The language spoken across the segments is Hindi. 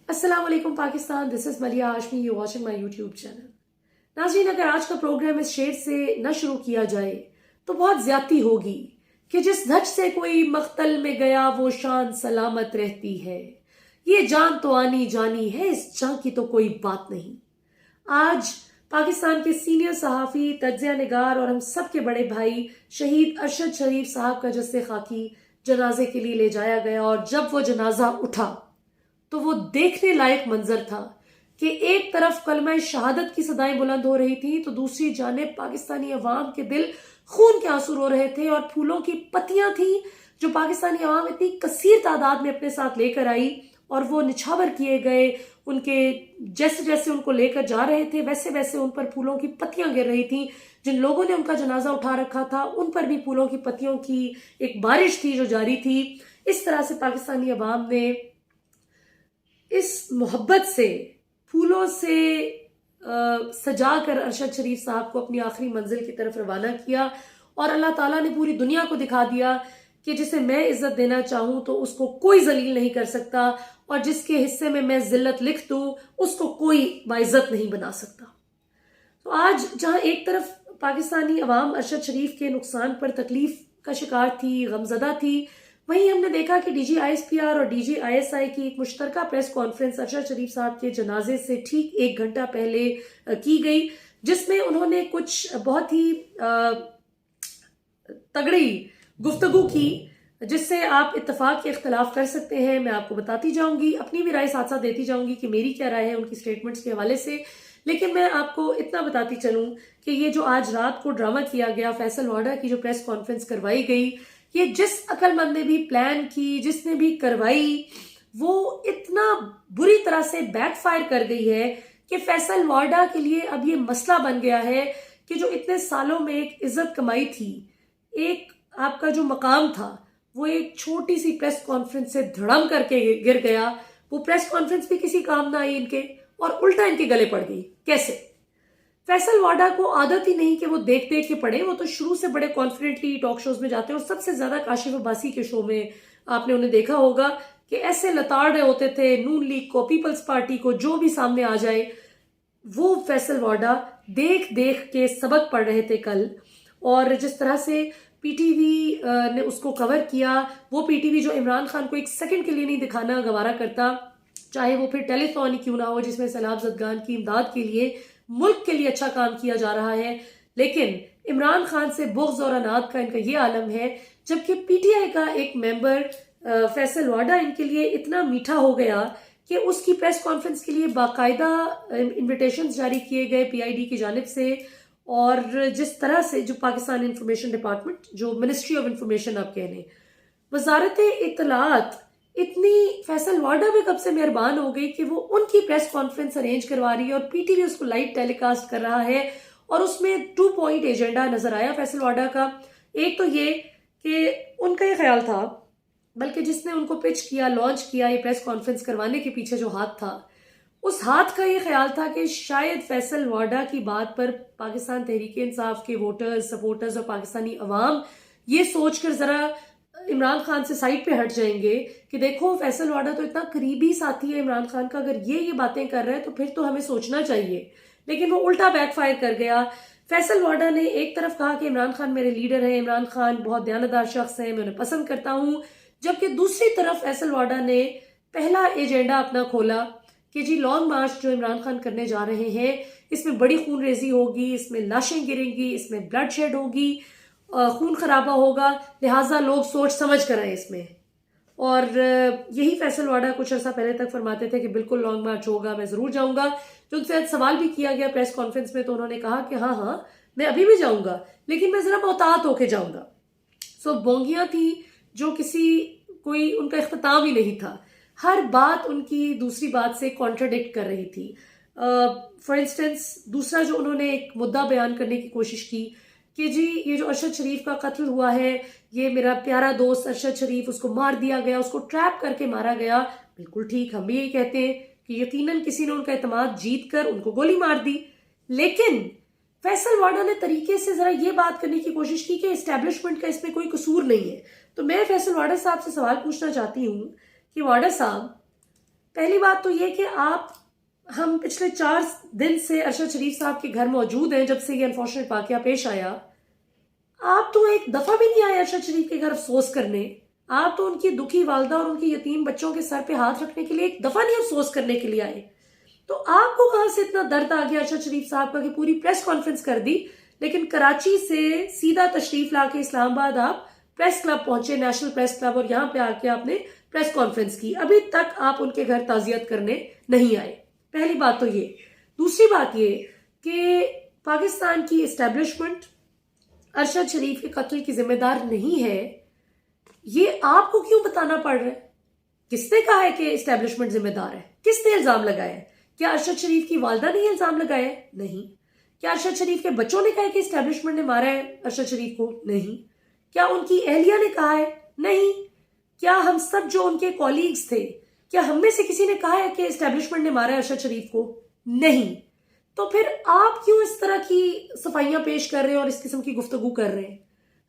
अस्सलाम वालेकुम पाकिस्तान, दिस इज़ मलिया Hashmi, you watching my YouTube channel. नाज़रीन, अगर आज का प्रोग्राम इस शेर से न शुरू किया जाए तो बहुत ज्यादती होगी कि जिस धज से कोई मख्तल में गया वो शान सलामत रहती है। ये जान तो आनी जानी है, इस जान की तो कोई बात नहीं। आज पाकिस्तान के सीनियर सहाफ़ी, तज्ज़िया निगार और हम सब के बड़े भाई शहीद अरशद शरीफ साहब का जस्से खाकी जनाजे के लिए ले जाया गया, और जब वो जनाजा उठा तो वो देखने लायक मंजर था कि एक तरफ कलमा शहादत की सदाएं बुलंद हो रही थी तो दूसरी जानिब पाकिस्तानी अवाम के दिल खून के आंसू रो रहे थे, और फूलों की पत्तियां थी जो पाकिस्तानी अवाम इतनी कसीर तादाद में अपने साथ लेकर आई, और वो निछावर किए गए। उनके जैसे जैसे उनको लेकर जा रहे थे वैसे वैसे उन पर फूलों की पत्तियां गिर रही थी। जिन लोगों ने उनका जनाजा उठा रखा था उन पर भी फूलों की पत्तियों की एक बारिश थी जो जारी थी। इस तरह से पाकिस्तानी अवाम ने इस मोहब्बत से, फूलों से सजा कर अरशद शरीफ साहब को अपनी आखिरी मंजिल की तरफ रवाना किया, और अल्लाह ताला ने पूरी दुनिया को दिखा दिया कि जिसे मैं इज्जत देना चाहूं तो उसको कोई जलील नहीं कर सकता, और जिसके हिस्से में मैं जिल्लत लिख दूं उसको कोई बाइज्जत नहीं बना सकता। तो आज जहां एक तरफ पाकिस्तानी अवाम अरशद शरीफ के नुकसान पर तकलीफ का शिकार थी, गमजदा थी, वहीं हमने देखा कि डीजी आईएसपीआर और डीजी आईएसआई की एक मुश्तरका प्रेस कॉन्फ्रेंस अरशद शरीफ साहब के जनाजे से ठीक 1 घंटा पहले की गई, जिसमें उन्होंने कुछ बहुत ही तगड़ी गुफ्तगू की, जिससे आप इत्तेफाक के इख्तलाफ कर सकते हैं। मैं आपको बताती जाऊंगी, अपनी भी राय साथ साथ देती जाऊंगी कि मेरी क्या राय है उनकी स्टेटमेंट्स के हवाले से। लेकिन मैं आपको इतना बताती चलूं कि ये जो आज रात को ड्रामा किया गया, फैसल वाडा की जो प्रेस कॉन्फ्रेंस करवाई गई, ये जिस अक्लमंद ने भी प्लान की, जिसने भी करवाई, वो इतना बुरी तरह से बैकफायर कर गई है कि फैसल वाडा के लिए अब ये मसला बन गया है कि जो इतने सालों में एक इज्जत कमाई थी, एक आपका जो मकाम था, वो एक छोटी सी प्रेस कॉन्फ्रेंस से धड़म करके गिर गया। वो प्रेस कॉन्फ्रेंस भी किसी काम ना आई इनके, और उल्टा इनके गले पड़ गई। कैसे? फैसल वाडा को आदत ही नहीं कि वो देख देख के पढ़े, वो तो शुरू से बड़े कॉन्फिडेंटली टॉक शोज में जाते हैं, और सबसे ज्यादा काशिफ अब्बासी के शो में आपने उन्हें देखा होगा कि ऐसे लताड़ रहे होते थे नून लीग को, पीपल्स पार्टी को, जो भी सामने आ जाए। वो फैसल वाडा देख देख के सबक पढ़ रहे थे कल, और जिस तरह से पीटीवी ने उसको कवर किया, वो पीटीवी जो इमरान खान को एक सेकंड के लिए नहीं दिखाना गवारा करता, चाहे वो फिर टेलीथॉन ही क्यों ना हो जिसमें सैलाब जदगान की इमदाद के लिए, मुल्क के लिए अच्छा काम किया जा रहा है, लेकिन इमरान खान से बुग़्ज़ और अनाद का इनका ये आलम है। जबकि पीटीआई का एक मेंबर फैसल वाडा इनके लिए इतना मीठा हो गया कि उसकी प्रेस कॉन्फ्रेंस के लिए बाकायदा इन्विटेशन जारी किए गए पीआईडी की जानिब से, और जिस तरह से जो पाकिस्तान इंफॉर्मेशन डिपार्टमेंट, जो मिनिस्ट्री ऑफ इंफॉर्मेशन आप कह लें, वजारत इत्तलात इतनी फैसल वाडा भी कब से मेहरबान हो गई कि वो उनकी प्रेस कॉन्फ्रेंस अरेंज करवा रही है, और पीटीवी उसको लाइव टेलीकास्ट कर रहा है, और उसमें 2 पॉइंट एजेंडा नजर आया फैसल वाडा का। एक तो ये कि उनका ये ख्याल था, बल्कि जिसने उनको पिच किया, लॉन्च किया ये प्रेस कॉन्फ्रेंस करवाने के पीछे जो हाथ था, उस हाथ का ये ख्याल था कि शायद फैसल वाडा की बात पर पाकिस्तान तहरीक इंसाफ के वोटर्स, सपोर्टर्स और पाकिस्तानी अवाम ये सोचकर जरा इमरान खान से साइड पे हट जाएंगे कि देखो फैसल वाडा तो इतना करीबी साथी है इमरान खान का, अगर ये बातें कर रहे हैं तो फिर तो हमें सोचना चाहिए। लेकिन वो उल्टा बैकफायर कर गया। फैसल वाडा ने एक तरफ कहा कि इमरान खान मेरे लीडर हैं, इमरान खान बहुत दयानतदार शख्स हैं, मैं उन्हें पसंद करता हूं, जबकि दूसरी तरफ फैसल वाडा ने पहला एजेंडा अपना खोला कि जी लॉन्ग मार्च जो इमरान खान करने जा रहे हैं इसमें बड़ी खून रेजी होगी, इसमें लाशें गिरेंगी, इसमें ब्लड शेड होगी, खून खराबा होगा, लिहाजा लोग सोच समझ कर आए इसमें। और यही फैसल वाडा कुछ अर्सा पहले तक फरमाते थे कि बिल्कुल लॉन्ग मार्च होगा, मैं जरूर जाऊंगा। जो उनसे आज सवाल भी किया गया प्रेस कॉन्फ्रेंस में तो उन्होंने कहा कि हाँ हाँ मैं अभी भी जाऊंगा, लेकिन मैं जरा मोहतात होके जाऊंगा। सो बोंगियां थी जो किसी कोई उनका इख्तिताम ही नहीं था, हर बात उनकी दूसरी बात से कॉन्ट्राडिक्ट कर रही थी। फॉर इंस्टेंस दूसरा जो उन्होंने एक मुद्दा बयान करने की कोशिश की कि जी ये जो अरशद शरीफ का कत्ल हुआ है, ये मेरा प्यारा दोस्त अरशद शरीफ, उसको मार दिया गया, उसको ट्रैप करके मारा गया। बिल्कुल ठीक, हम भी यही कहते हैं कि यकीनन किसी ने उनका एतमाद जीत कर उनको गोली मार दी। लेकिन फैसल वाडा ने तरीके से जरा ये बात करने की कोशिश की कि एस्टेब्लिशमेंट का इसमें कोई कसूर नहीं है। तो मैं फैसल वाडा साहब से सवाल पूछना चाहती हूँ कि वाडा साहब, पहली बात तो ये कि हम पिछले 4 दिन से अरशद शरीफ साहब के घर मौजूद हैं जब से ये अनफॉर्चुनेट वाकया पेश आया। आप तो एक दफा भी नहीं आए अरशद शरीफ के घर अफसोस करने। आप तो उनकी दुखी वालदा और उनके यतीम बच्चों के सर पे हाथ रखने के लिए एक दफा नहीं अफसोस करने के लिए आए। तो आपको कहां से इतना दर्द आ गया अरशद शरीफ साहब का कि पूरी प्रेस कॉन्फ्रेंस कर दी, लेकिन कराची से सीधा तशरीफ लाके इस्लामाबाद आप प्रेस क्लब पहुंचे, नेशनल प्रेस क्लब, और यहां पे आके आपने प्रेस कॉन्फ्रेंस की। अभी तक आप उनके घर ताजियत करने नहीं आए। पहली बात तो ये। दूसरी बात ये कि पाकिस्तान की एस्टेब्लिशमेंट अरशद शरीफ के कत्ल की जिम्मेदार नहीं है। ये आपको क्यों बताना पड़ रहा है? किसने कहा है कि एस्टेब्लिशमेंट जिम्मेदार है? किसने इल्जाम लगाया है? क्या अरशद शरीफ की वालदा ने इल्जाम लगाया है? नहीं। क्या अरशद शरीफ के बच्चों ने कहा है कि एस्टेब्लिशमेंट ने मारा है अरशद शरीफ को? नहीं। क्या उनकी अहलिया ने कहा है? नहीं। क्या हम सब जो उनके कॉलीग्स थे, क्या हम में से किसी ने कहा है कि एस्टेब्लिशमेंट ने मारा है अरशद शरीफ को? नहीं। तो फिर आप क्यों इस तरह की सफाइयां पेश कर रहे हैं और इस किस्म की गुफ्तगू कर रहे हैं?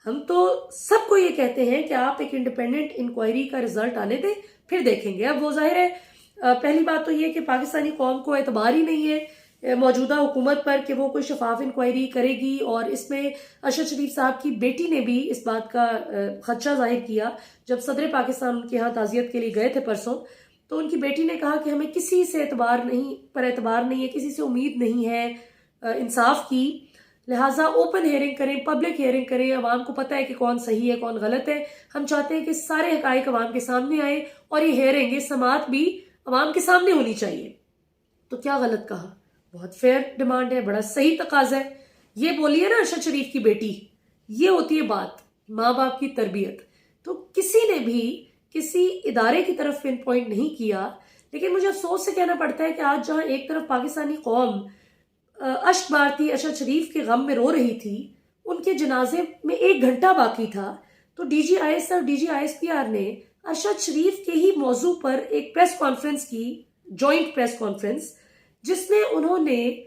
हम तो सबको ये कहते हैं कि आप एक इंडिपेंडेंट इंक्वायरी का रिजल्ट आने दें, फिर देखेंगे। अब वो जाहिर है, पहली बात तो ये कि पाकिस्तानी कौम को एतबार ही नहीं है मौजूदा हुकूमत पर कि वो कोई शफाफ इंक्वायरी करेगी। और इसमें अरशद शरीफ साहब की बेटी ने भी इस बात का खदशा जाहिर किया जब सदर पाकिस्तान उनके यहाँ ताजियत के लिए गए थे परसों। तो उनकी बेटी ने कहा कि हमें किसी से एतबार नहीं है, किसी से उम्मीद नहीं है इंसाफ की, लिहाजा ओपन हेयरिंग करें, पब्लिक हेयरिंग करें। अवाम को पता है कि कौन सही है कौन गलत है। हम चाहते हैं कि सारे हकाइक अवाम के सामने आए और ये हेयरिंग, ये समाअत भी अवाम के सामने होनी चाहिए। तो क्या गलत कहा? बहुत फेयर डिमांड है, बड़ा सही तकाजा है। ये बोलिए ना अरशद शरीफ की बेटी, ये होती है बात, माँ बाप की तरबियत। तो किसी ने भी किसी इदारे की तरफ पिन पॉइंट नहीं किया। लेकिन मुझे अफसोस से कहना पड़ता है कि आज जहां एक तरफ पाकिस्तानी कौम अश्क बारती अरशद शरीफ के गम में रो रही थी, उनके जनाजे में 1 घंटा बाकी था, तो DGIS और DGISPR ने अरशद शरीफ के ही मौजू पर एक प्रेस कॉन्फ्रेंस की, जॉइंट प्रेस कॉन्फ्रेंस, जिसमें उन्होंने,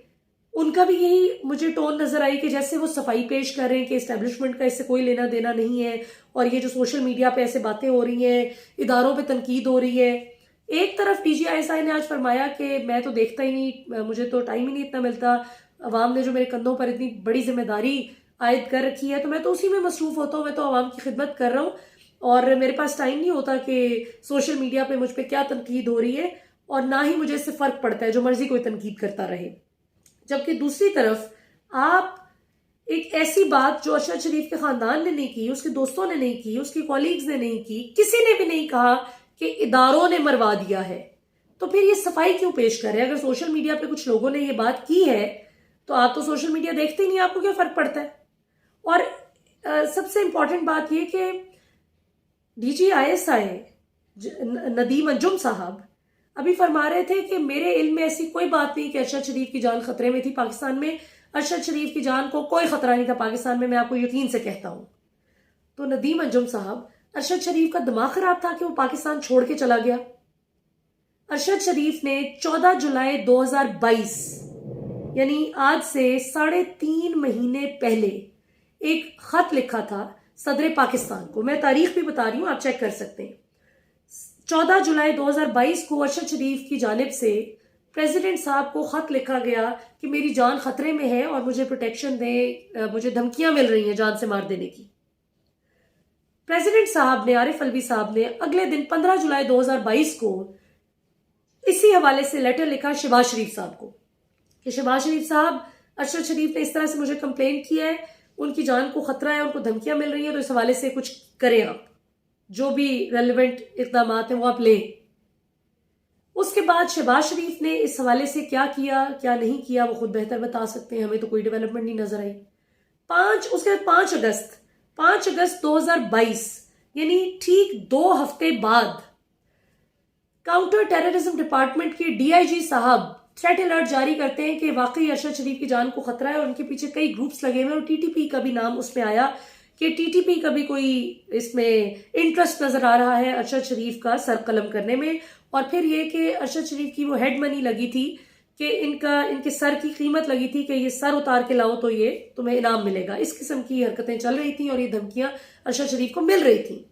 उनका भी यही मुझे टोन नजर आई कि जैसे वो सफाई पेश कर रहे हैं कि एस्टेब्लिशमेंट का इससे कोई लेना देना नहीं है, और ये जो सोशल मीडिया पे ऐसे बातें हो रही हैं, इदारों पे तनकीद हो रही है। एक तरफ DGISI ने आज फरमाया कि मैं तो देखता ही नहीं, मुझे तो टाइम ही नहीं इतना मिलता, अवाम ने जो मेरे कंधों पर इतनी बड़ी जिम्मेदारी आयद कर रखी है तो मैं तो उसी में मसरूफ होता हूँ, मैं तो अवाम की खिदमत कर रहा हूँ और मेरे पास टाइम नहीं होता कि सोशल मीडिया पे मुझ पर क्या तनकीद हो रही है, और ना ही मुझे इससे फर्क पड़ता है, जो मर्जी कोई तनकीद करता रहे। जबकि दूसरी तरफ आप एक ऐसी बात जो अरशद शरीफ के खानदान ने नहीं की, उसके दोस्तों ने नहीं की, उसके कॉलीग्स ने नहीं की, किसी ने भी नहीं कहा कि इदारों ने मरवा दिया है, तो फिर ये सफाई क्यों पेश कर रहे हैं? अगर सोशल मीडिया पे कुछ लोगों ने ये बात की है तो आप तो सोशल मीडिया देखते ही नहीं, आपको क्या फर्क पड़ता है? और सबसे इंपॉर्टेंट बात ये कि DGISI नदीम अंजुम साहब अभी फरमा रहे थे कि मेरे इल्म में ऐसी कोई बात नहीं कि अरशद शरीफ की जान खतरे में थी। पाकिस्तान में अरशद शरीफ की जान को कोई खतरा नहीं था पाकिस्तान में, मैं आपको यकीन से कहता हूं। तो नदीम अंजुम साहब, अरशद शरीफ का दिमाग खराब था कि वो पाकिस्तान छोड़ के चला गया? अरशद शरीफ ने 14 जुलाई 2022 यानी आज से 3.5 महीने पहले एक खत लिखा था सदर पाकिस्तान को। मैं तारीख भी बता रही हूं, आप चेक कर सकते हैं। 14 जुलाई 2022 को अरशद शरीफ की जानिब से प्रेसिडेंट साहब को खत लिखा गया कि मेरी जान खतरे में है और मुझे प्रोटेक्शन दें, मुझे धमकियां मिल रही हैं जान से मार देने की। प्रेसिडेंट साहब ने, आरिफ अलवी साहब ने, अगले दिन 15 जुलाई 2022 को इसी हवाले से लेटर लिखा शहबाज शरीफ साहब को कि शहबाज शरीफ साहब, अरशद शरीफ ने इस तरह से मुझे कंप्लेन किया है, उनकी जान को खतरा है, उनको धमकियां मिल रही हैं, तो इस हवाले से कुछ करें, आप जो भी रेलिवेंट इकदाम हैं वो आप लें। उसके बाद शहबाज शरीफ ने इस हवाले से क्या किया क्या नहीं किया वो खुद बेहतर बता सकते हैं, हमें तो कोई डेवलपमेंट नहीं नजर आई। उसके बाद 5 अगस्त 2022 यानी ठीक 2 हफ्ते बाद काउंटर टेररिज्म डिपार्टमेंट के DIG साहब थ्रेट अलर्ट जारी करते हैं कि वाकई अरशद शरीफ की जान को खतरा है, और उनके पीछे कई ग्रुप्स लगे हुए हैं, और TTP का भी नाम उसमें आया कि TTP का भी कोई इसमें इंटरेस्ट नजर आ रहा है अरशद शरीफ का सर कलम करने में। और फिर ये कि अरशद शरीफ की वो हेड मनी लगी थी कि इनके सर की कीमत लगी थी कि ये सर उतार के लाओ तो ये तुम्हें इनाम मिलेगा। इस किस्म की हरकतें चल रही थी और ये धमकियां अरशद शरीफ को मिल रही थी।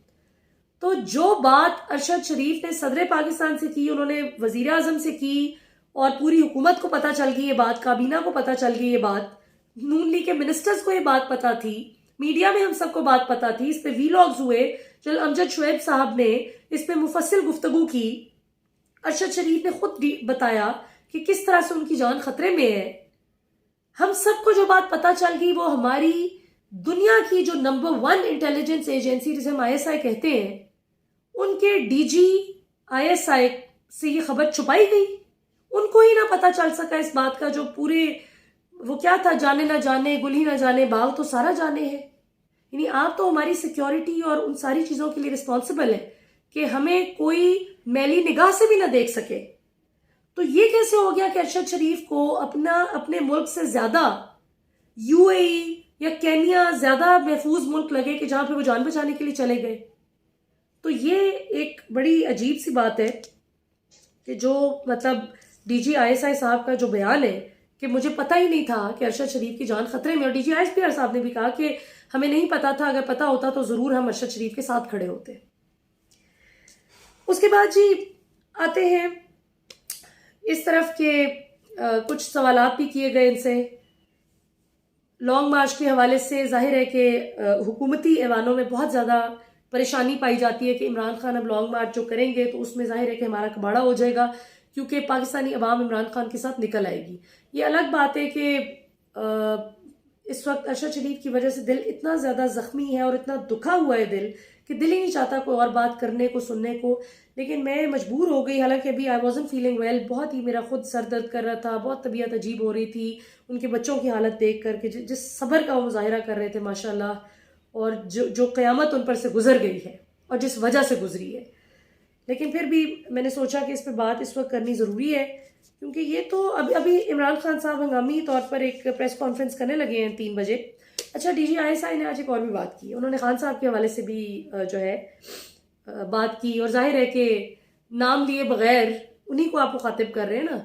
तो जो बात अरशद शरीफ ने सदर पाकिस्तान से की, उन्होंने वजीर आजम से की, और पूरी हुकूमत को पता चल गई ये बात, काबीना को पता चल गई ये बात, नून लीग के मिनिस्टर्स को ये बात पता थी, मीडिया में हम सबको बात पता थी, इस पे वीलॉग्स हुए, जनरल अमजद शुएब साहब ने इस पे मुफस्सिल गुफ्तगू की, अरशद शरीफ ने खुद बताया कि किस तरह से उनकी जान खतरे में है। हम सबको जो बात पता चल गई वो हमारी दुनिया की जो नंबर 1 इंटेलिजेंस एजेंसी जिसे हम ISI कहते हैं, उनके DG ISI से ये खबर छुपाई गई। उनको ही ना पता चल सका इस बात का, जो पूरे वो क्या था, जाने ना जाने गुल ही ना जाने बाग तो सारा जाने है। यानी आप तो हमारी सिक्योरिटी और उन सारी चीजों के लिए रिस्पॉन्सिबल है कि हमें कोई मैली निगाह से भी ना देख सके। तो ये कैसे हो गया कि अरशद शरीफ को अपने मुल्क से ज्यादा UAE या केन्या ज्यादा महफूज मुल्क लगे कि जहां पे वो जान बचाने के लिए चले गए। तो ये एक बड़ी अजीब सी बात है कि जो मतलब DG ISI साहब का जो बयान है कि मुझे पता ही नहीं था कि अरशद शरीफ की जान खतरे में, और DG ISPR साहब ने भी कहा कि हमें नहीं पता था, अगर पता होता तो जरूर हम अरशद शरीफ के साथ खड़े होते। उसके बाद जी आते हैं इस तरफ के कुछ सवालात भी किए गए इनसे। लॉन्ग मार्च के हवाले से जाहिर है कि हुकूमती ऐवानों में बहुत ज़्यादा परेशानी पाई जाती है कि इमरान खान अब लॉन्ग मार्च जो करेंगे तो उसमें जाहिर है कि हमारा कबाड़ा हो जाएगा, क्योंकि पाकिस्तानी अवाम इमरान खान के साथ निकल आएगी। ये अलग बात है कि इस वक्त अरशद शरीफ की वजह से दिल इतना ज़्यादा ज़ख्मी है और इतना दुखा हुआ है दिल कि दिल ही नहीं चाहता कोई और बात करने को, सुनने को, लेकिन मैं मजबूर हो गई। हालांकि अभी आई वॉजंट फीलिंग वेल, बहुत ही मेरा खुद सर दर्द कर रहा था, बहुत तबीयत अजीब हो रही थी उनके बच्चों की हालत देख कर के जिस सब्र का वो मुजाहिरा कर रहे थे माशाल्लाह, और जो क़यामत उन पर से गुजर गई है और जिस वजह से गुजरी है। लेकिन फिर भी मैंने सोचा कि इस पर बात इस वक्त करनी ज़रूरी है, क्योंकि ये तो अभी इमरान खान साहब हंगामी तौर पर एक प्रेस कॉन्फ्रेंस करने लगे हैं 3 बजे। अच्छा, DG ISI ने आज एक और भी बात की, उन्होंने खान साहब के हवाले से भी जो है बात की, और जाहिर है कि नाम लिए बगैर उन्हीं को आप मुखातिब कर रहे हैं ना,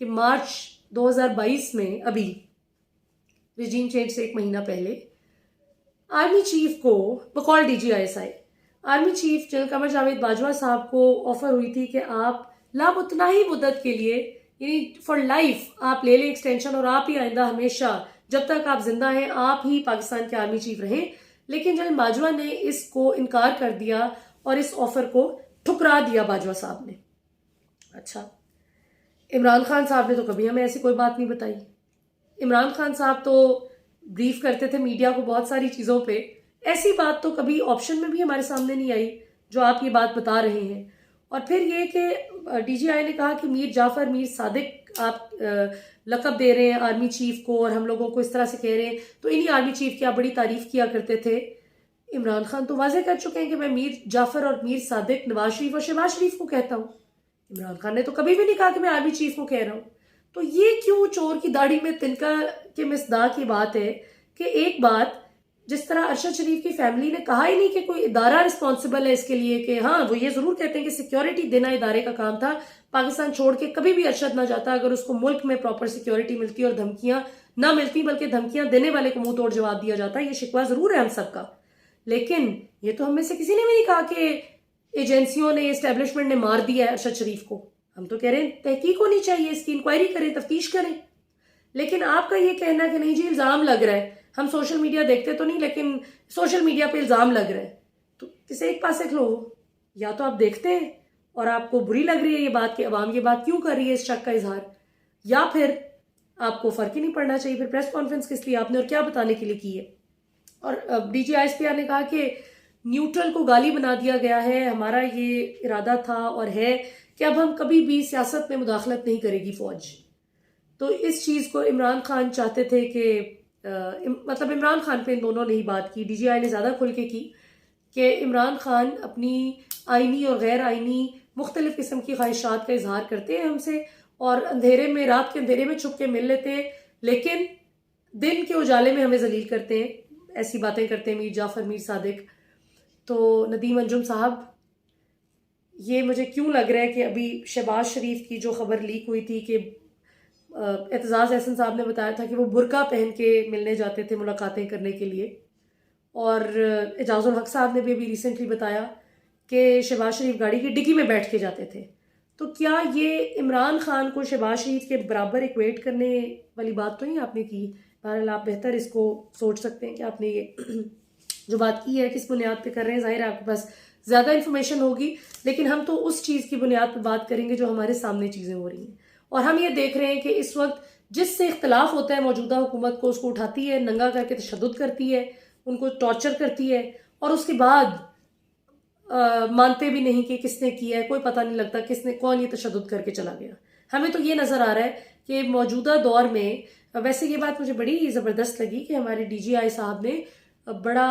कि मार्च 2022 में, अभी रिजीम चेंज से 1 महीना पहले, आर्मी चीफ को बकौल DG ISI army chief general Qamar Javed Bajwa साहब को ऑफर हुई थी कि आप लामुतनाही मुद्दत के लिए, यानी फॉर लाइफ आप ले लें एक्सटेंशन, और आप ही आइंदा हमेशा जब तक आप जिंदा हैं आप ही पाकिस्तान के आर्मी चीफ रहें। लेकिन जनरल बाजवा ने इसको इनकार कर दिया और इस ऑफर को ठुकरा दिया बाजवा साहब ने। अच्छा, इमरान खान साहब ने तो कभी हमें ऐसी कोई बात नहीं बताई। इमरान खान साहब तो ब्रीफ करते थे मीडिया को बहुत सारी चीज़ों पे, ऐसी बात तो कभी ऑप्शन में भी हमारे सामने नहीं आई जो आप ये बात बता रहे हैं। और फिर ये कि DGI ने कहा कि मीर जाफर मीर सादिक आप लकब दे रहे हैं आर्मी चीफ को और हम लोगों को इस तरह से कह रहे हैं, तो इन्हीं आर्मी चीफ की आप बड़ी तारीफ किया करते थे। इमरान खान तो वाजे कर चुके हैं कि मैं मीर जाफर और मीर सादिक, नवाज शरीफ और शहबाज शरीफ को कहता हूँ। इमरान खान ने तो कभी भी नहीं कहा कि मैं आर्मी चीफ को कह रहा हूँ। तो ये क्यों चोर की दाढ़ी में तिनका के मिसदाक की बात है कि एक बात जिस तरह अरशद शरीफ की फैमिली ने कहा ही नहीं कि कोई इदारा रिस्पॉन्सिबल है इसके लिए, कि हाँ वो ये जरूर कहते हैं कि सिक्योरिटी देना इदारे का काम था, पाकिस्तान छोड़ के कभी भी अरशद ना जाता अगर उसको मुल्क में प्रॉपर सिक्योरिटी मिलती और धमकियां ना मिलती, बल्कि धमकियां देने वाले को मुंह तोड़ जवाब दिया जाता। ये शिकवा जरूर है हम सबका, लेकिन ये तो हम में से किसी ने भी नहीं कहा कि एजेंसियों ने, एस्टेब्लिशमेंट ने मार दिया है अरशद शरीफ को। हम तो कह रहे हैं तहकीक होनी चाहिए, इसकी इंक्वायरी करें, तफ्तीश करें। लेकिन आपका ये कहना कि नहीं जी इल्जाम लग रहा है, हम सोशल मीडिया देखते तो नहीं लेकिन सोशल मीडिया पे इल्जाम लग रहा है, तो किसे एक पास एक लो, या तो आप देखते हैं और आपको बुरी लग रही है ये बात कि अवाम ये बात क्यों कर रही है इस शक का इजहार, या फिर आपको फर्क ही नहीं पड़ना चाहिए। फिर प्रेस कॉन्फ्रेंस किस लिए आपने और क्या बताने के लिए की है। और DG ISPR ने कहा कि न्यूट्रल को गाली बना दिया गया है, हमारा ये इरादा था और है कि अब हम कभी भी सियासत में मुदाखलत नहीं करेगी फौज। तो इस चीज़ को इमरान खान चाहते थे कि मतलब इमरान खान पे इन दोनों ने ही बात की, DGI ने ज़्यादा खुल के की कि इमरान खान अपनी आइनी और गैर आइनी मुख्तलिफ किस्म की ख्वाहिशात का इजहार करते हैं हमसे, और अंधेरे में, रात के अंधेरे में छुप के मिल लेते हैं, लेकिन दिन के उजाले में हमें जलील करते हैं, ऐसी बातें करते हैं मीर जाफर मीर सादिक। तो नदीम अंजुम साहब, ये मुझे क्यों लग रहा है कि अभी शहबाज शरीफ की जो खबर लीक हुई थी कि एतजाज़ एहसन साहब ने बताया था कि वो बुर्का पहन के मिलने जाते थे मुलाकातें करने के लिए, और एजाजुल हक साहब ने भी अभी रिसेंटली बताया कि शहबाज शरीफ गाड़ी की डिग्गी में बैठ के जाते थे। तो क्या ये इमरान खान को शहबाज शरीफ के बराबर इक्वेट करने वाली बात तो नहीं आपने की? बहरहाल आप बेहतर इसको सोच सकते हैं कि आपने ये जो बात की है किस बुनियाद पे कर रहे हैं। जाहिर है आपके पास ज़्यादा इन्फॉर्मेशन होगी, लेकिन हम तो उस चीज़ की बुनियाद पे बात करेंगे जो हमारे सामने चीज़ें हो रही हैं। और हम ये देख रहे हैं कि इस वक्त जिससे इख्तलाफ होता है मौजूदा हुकूमत को, उसको उठाती है, नंगा करके तशद्दुद करती है, उनको टॉर्चर करती है, और उसके बाद मानते भी नहीं कि किसने किया है, कोई पता नहीं लगता किसने कौन ये तशद्दुद करके चला गया। हमें तो ये नज़र आ रहा है कि मौजूदा दौर में, वैसे ये बात मुझे बड़ी ज़बरदस्त लगी कि हमारे DGI साहब ने बड़ा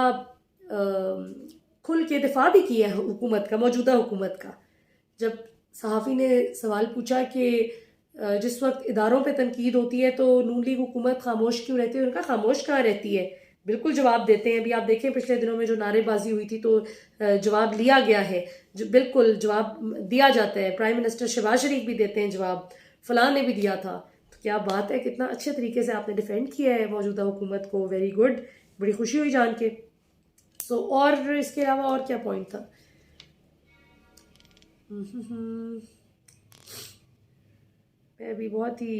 खुल के दिफा भी किया है हुकूमत का, मौजूदा हुकूमत का। जब सहाफ़ी ने सवाल पूछा कि जिस वक्त इदारों पे तनकीद होती है तो नून लीग हुकूमत खामोश क्यों रहती है, उनका खामोश कहाँ रहती है, बिल्कुल जवाब देते हैं। अभी आप देखें पिछले दिनों में जो नारेबाजी हुई थी तो जवाब लिया गया है, जो बिल्कुल जवाब दिया जाता है। प्राइम मिनिस्टर शहबाज शरीफ भी देते हैं जवाब, फलां ने भी दिया था। तो क्या बात है, कितना अच्छे तरीके से आपने डिफेंड किया है मौजूदा हुकूमत को, वेरी गुड, बड़ी खुशी हुई जान के। और इसके अलावा और क्या पॉइंट था? मैं अभी बहुत ही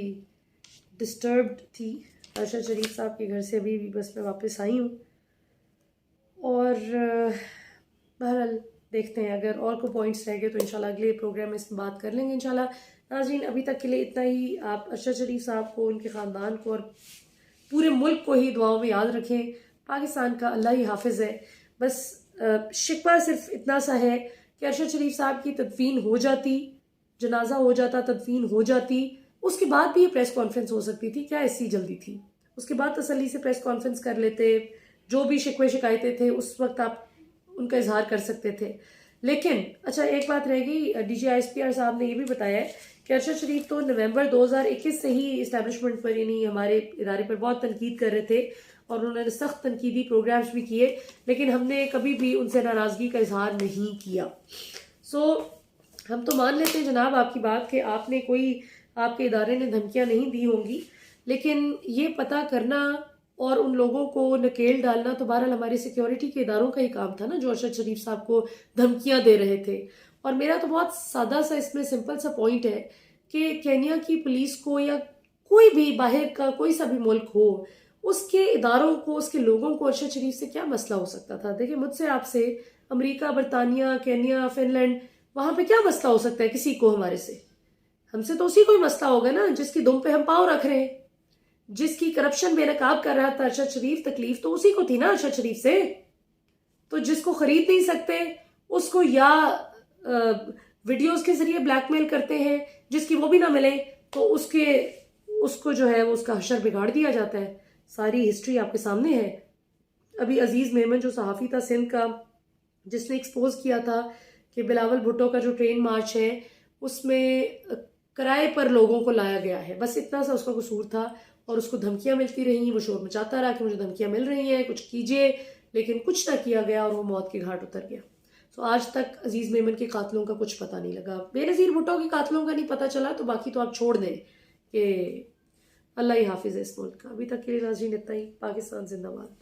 डिस्टर्ब्ड थी अरशद शरीफ साहब के घर से, अभी भी बस मैं वापस आई हूँ। और बहरहाल देखते हैं, अगर और कोई पॉइंट्स रह गए तो इंशाल्लाह अगले प्रोग्राम में इसमें बात कर लेंगे इंशाल्लाह। नाज़रीन, अभी तक के लिए इतना ही। आप अरशद शरीफ साहब को, उनके ख़ानदान को और पूरे मुल्क को ही दुआओं में याद रखें। पाकिस्तान का अल्लाह ही हाफिज़ है। बस शिकवा सिर्फ इतना सा है कि अरशद शरीफ साहब की तदफीन हो जाती, जनाजा हो जाता, तदफीन हो जाती, उसके बाद भी ये प्रेस कॉन्फ्रेंस हो सकती थी। क्या ऐसी जल्दी थी? उसके बाद तसल्ली से प्रेस कॉन्फ्रेंस कर लेते, जो भी शिकवे शिकायतें थे उस वक्त आप उनका इजहार कर सकते थे। लेकिन अच्छा, एक बात रह गई, DGI SPR साहब ने ये भी बताया है कि अरशद शरीफ तो नवंबर 2021 से ही इस्टेब्लिशमेंट पर, यानी हमारे इदारे पर बहुत तनकीद कर रहे थे और उन्होंने सख्त तनकीदी प्रोग्राम्स भी किए, लेकिन हमने कभी भी उनसे नाराज़गी का इजहार नहीं किया। हम तो मान लेते हैं जनाब आपकी बात कि आपने कोई, आपके इदारे ने धमकियां नहीं दी होंगी, लेकिन ये पता करना और उन लोगों को नकेल डालना तो बहरहाल हमारे सिक्योरिटी के इदारों का ही काम था ना, जो अरशद शरीफ साहब को धमकियां दे रहे थे। और मेरा तो बहुत सादा सा इसमें सिंपल सा पॉइंट है कि केन्या की पुलिस को या कोई भी बाहर का कोई सा भी मुल्क हो, उसके इदारों को, उसके लोगों को अरशद शरीफ से क्या मसला हो सकता था? देखिए, मुझसे आपसे, अमेरिका, बरतानिया, केन्या, फिनलैंड, वहां पे क्या मसला हो सकता है किसी को हमारे से? हमसे तो उसी को ही मसला होगा ना जिसकी दुम पे हम पाँव रख रहे हैं, जिसकी करप्शन बेनकाब कर रहा था अरशद शरीफ। तकलीफ तो उसी को थी ना अरशद शरीफ से। तो जिसको खरीद नहीं सकते उसको या वीडियोस के जरिए ब्लैकमेल करते हैं, जिसकी वो भी ना मिले तो उसको जो है वो उसका हशर बिगाड़ दिया जाता है। सारी हिस्ट्री आपके सामने है। अभी अजीज मेमन जो सहाफ़ी था सिंध का, जिसने एक्सपोज किया था कि बिलावल भुट्टो का जो ट्रेन मार्च है उसमें किराए पर लोगों को लाया गया है, बस इतना सा उसका कसूर था। और उसको धमकियां मिलती रही, वो शोर मचाता रहा कि मुझे धमकियां मिल रही हैं, कुछ कीजिए, लेकिन कुछ ना किया गया और वो मौत के घाट उतर गया। तो आज तक अजीज मेमन के कातलों का कुछ पता नहीं लगा, बेनज़ीर भुट्टो के कातलों का नहीं पता चला, तो बाकी तो आप छोड़ दें कि अल्लाह ही हाफिज़ है इस मुल्क का। अभी तक के लिए नाज़रीन इतना ही। पाकिस्तान जिंदाबाद।